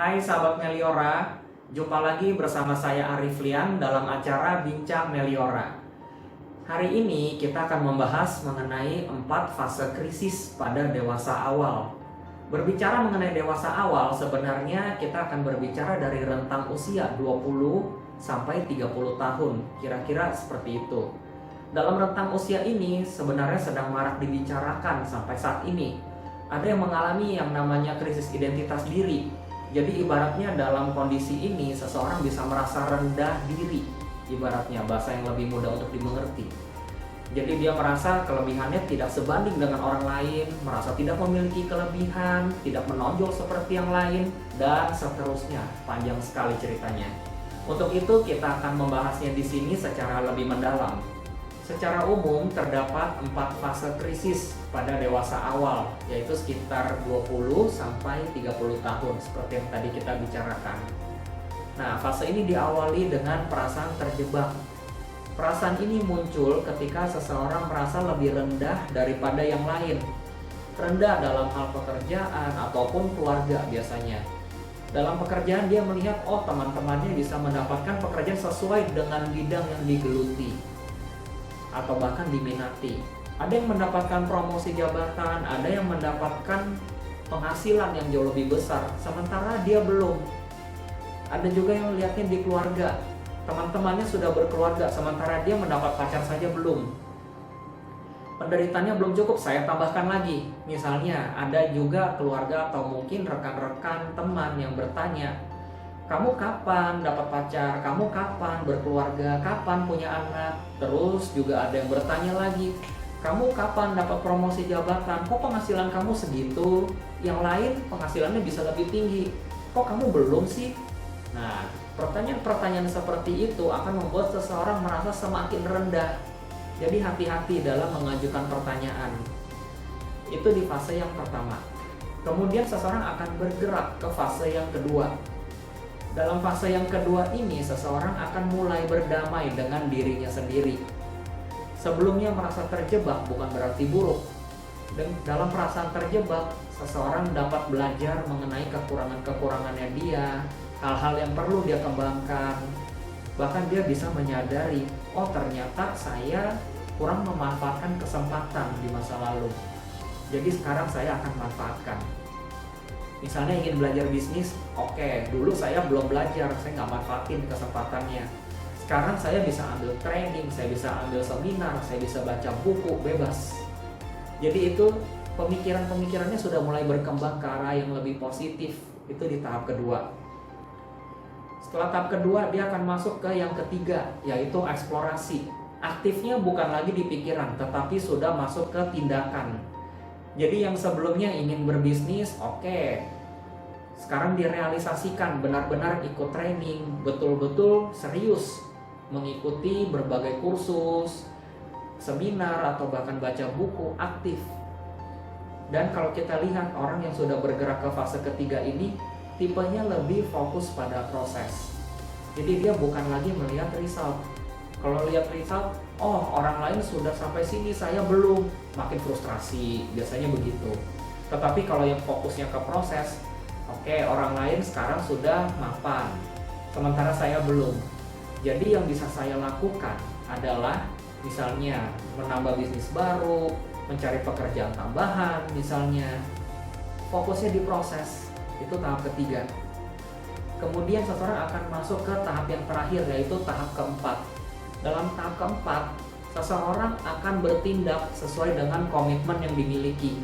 Hai sahabat Meliora, jumpa lagi bersama saya Arif Lian dalam acara Bincang Meliora. Hari ini kita akan membahas mengenai 4 fase krisis pada dewasa awal. Berbicara mengenai dewasa awal, sebenarnya kita akan berbicara dari rentang usia 20 sampai 30 tahun, kira-kira seperti itu. Dalam rentang usia ini sebenarnya sedang marak dibicarakan sampai saat ini. Ada yang mengalami yang namanya krisis identitas diri. Jadi ibaratnya dalam kondisi ini seseorang bisa merasa rendah diri. Ibaratnya bahasa yang lebih mudah untuk dimengerti. Jadi dia merasa kelebihannya tidak sebanding dengan orang lain, merasa tidak memiliki kelebihan, tidak menonjol seperti yang lain, dan seterusnya. Panjang sekali ceritanya. Untuk itu kita akan membahasnya di sini secara lebih mendalam. Secara umum terdapat 4 fase krisis pada dewasa awal, yaitu sekitar 20 sampai 30 tahun seperti yang tadi kita bicarakan. Nah, fase ini diawali dengan perasaan terjebak. Perasaan ini muncul ketika seseorang merasa lebih rendah daripada yang lain. Rendah dalam hal pekerjaan ataupun keluarga biasanya. Dalam pekerjaan dia melihat, oh teman-temannya bisa mendapatkan pekerjaan sesuai dengan bidang yang digeluti atau bahkan diminati. Ada yang mendapatkan promosi jabatan, ada yang mendapatkan penghasilan yang jauh lebih besar, sementara dia belum. Ada juga yang melihatnya di keluarga, teman-temannya sudah berkeluarga, sementara dia mendapat pacar saja belum. Penderitaannya belum cukup, saya tambahkan lagi. Misalnya ada juga keluarga atau mungkin rekan-rekan teman yang bertanya, kamu kapan dapat pacar? Kamu kapan berkeluarga? Kapan punya anak? Terus juga ada yang bertanya lagi, kamu kapan dapat promosi jabatan? Kok penghasilan kamu segitu? Yang lain penghasilannya bisa lebih tinggi. Kok kamu belum sih? Nah, pertanyaan-pertanyaan seperti itu akan membuat seseorang merasa semakin rendah. Jadi hati-hati dalam mengajukan pertanyaan. Itu di fase yang pertama. Kemudian seseorang akan bergerak ke fase yang kedua. Dalam fase yang kedua ini, seseorang akan mulai berdamai dengan dirinya sendiri. Sebelumnya merasa terjebak bukan berarti buruk. Dan dalam perasaan terjebak, seseorang dapat belajar mengenai kekurangan-kekurangannya dia, hal-hal yang perlu dia kembangkan. Bahkan dia bisa menyadari, oh ternyata saya kurang memanfaatkan kesempatan di masa lalu. Jadi sekarang saya akan manfaatkan. Misalnya ingin belajar bisnis, oke, dulu saya belum belajar, saya nggak manfaatin kesempatannya. Sekarang saya bisa ambil training, saya bisa ambil seminar, saya bisa baca buku, bebas. Jadi itu pemikiran-pemikirannya sudah mulai berkembang ke arah yang lebih positif. Itu di tahap kedua. Setelah tahap kedua, dia akan masuk ke yang ketiga, yaitu eksplorasi. Aktifnya bukan lagi di pikiran, tetapi sudah masuk ke tindakan. Jadi yang sebelumnya ingin berbisnis, oke, sekarang direalisasikan, benar-benar ikut training, betul-betul serius mengikuti berbagai kursus, seminar, atau bahkan baca buku, aktif. Dan kalau kita lihat orang yang sudah bergerak ke fase ketiga ini, tipenya lebih fokus pada proses. Jadi dia bukan lagi melihat result. Kalau lihat result, oh orang lain sudah sampai sini, saya belum, makin frustrasi, biasanya begitu. Tetapi kalau yang fokusnya ke proses, oke, orang lain sekarang sudah mapan, sementara saya belum. Jadi yang bisa saya lakukan adalah misalnya menambah bisnis baru, mencari pekerjaan tambahan misalnya. Fokusnya di proses, itu tahap ketiga. Kemudian seseorang akan masuk ke tahap yang terakhir, yaitu tahap keempat. Dalam tahap keempat, seseorang akan bertindak sesuai dengan komitmen yang dimiliki.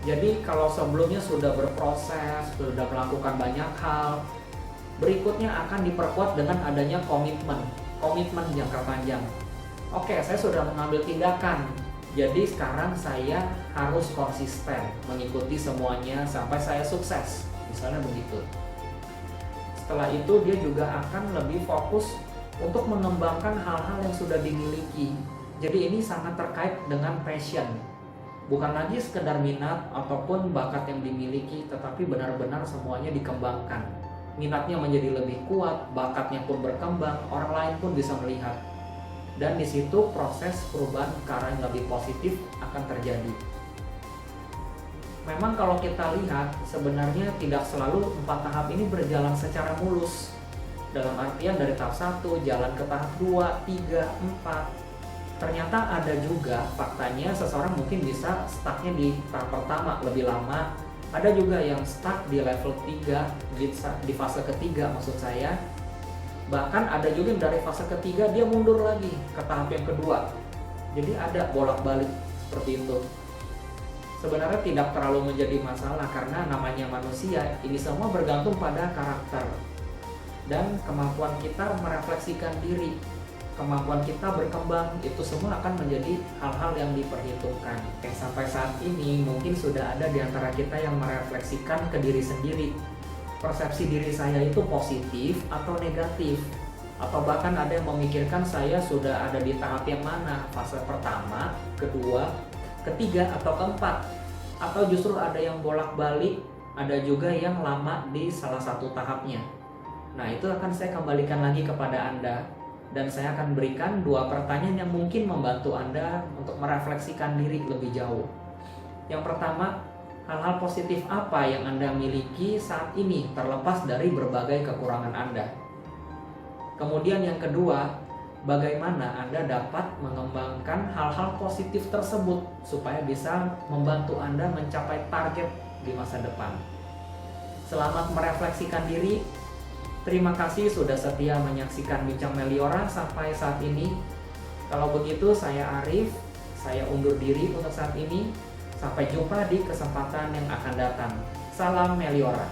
Jadi kalau sebelumnya sudah berproses, sudah melakukan banyak hal, berikutnya akan diperkuat dengan adanya komitmen jangka panjang. Oke, saya sudah mengambil tindakan, jadi sekarang saya harus konsisten mengikuti semuanya sampai saya sukses, misalnya begitu. Setelah itu dia juga akan lebih fokus untuk mengembangkan hal-hal yang sudah dimiliki. Jadi ini sangat terkait dengan passion. Bukan lagi sekedar minat ataupun bakat yang dimiliki, tetapi benar-benar semuanya dikembangkan. Minatnya menjadi lebih kuat, bakatnya pun berkembang, orang lain pun bisa melihat. Dan di situ proses perubahan ke arah yang lebih positif akan terjadi. Memang kalau kita lihat sebenarnya tidak selalu 4 tahap ini berjalan secara mulus. Dalam artian dari tahap 1 jalan ke tahap 2, 3, 4. Ternyata ada juga faktanya seseorang mungkin bisa stucknya di tahap pertama lebih lama. Ada juga yang stuck di level 3, di fase ketiga maksud saya. Bahkan ada juga yang dari fase ketiga dia mundur lagi ke tahap yang kedua. Jadi ada bolak-balik seperti itu. Sebenarnya tidak terlalu menjadi masalah karena namanya manusia, ini semua bergantung pada karakter dan kemampuan kita merefleksikan diri, kemampuan kita berkembang, itu semua akan menjadi hal-hal yang diperhitungkan. Sampai saat ini mungkin sudah ada di antara kita yang merefleksikan ke diri sendiri, persepsi diri saya itu positif atau negatif, atau bahkan ada yang memikirkan saya sudah ada di tahap yang mana, fase pertama, kedua, ketiga, atau keempat, atau justru ada yang bolak-balik, ada juga yang lama di salah satu tahapnya. Nah, itu akan saya kembalikan lagi kepada Anda, dan saya akan berikan 2 pertanyaan yang mungkin membantu Anda untuk merefleksikan diri lebih jauh. Yang pertama, hal-hal positif apa yang Anda miliki saat ini terlepas dari berbagai kekurangan Anda? Kemudian yang kedua, bagaimana Anda dapat mengembangkan hal-hal positif tersebut supaya bisa membantu Anda mencapai target di masa depan. Selamat merefleksikan diri. Terima kasih sudah setia menyaksikan Bincang Meliora sampai saat ini. Kalau begitu saya Arif, saya undur diri untuk saat ini. Sampai jumpa di kesempatan yang akan datang. Salam Meliora.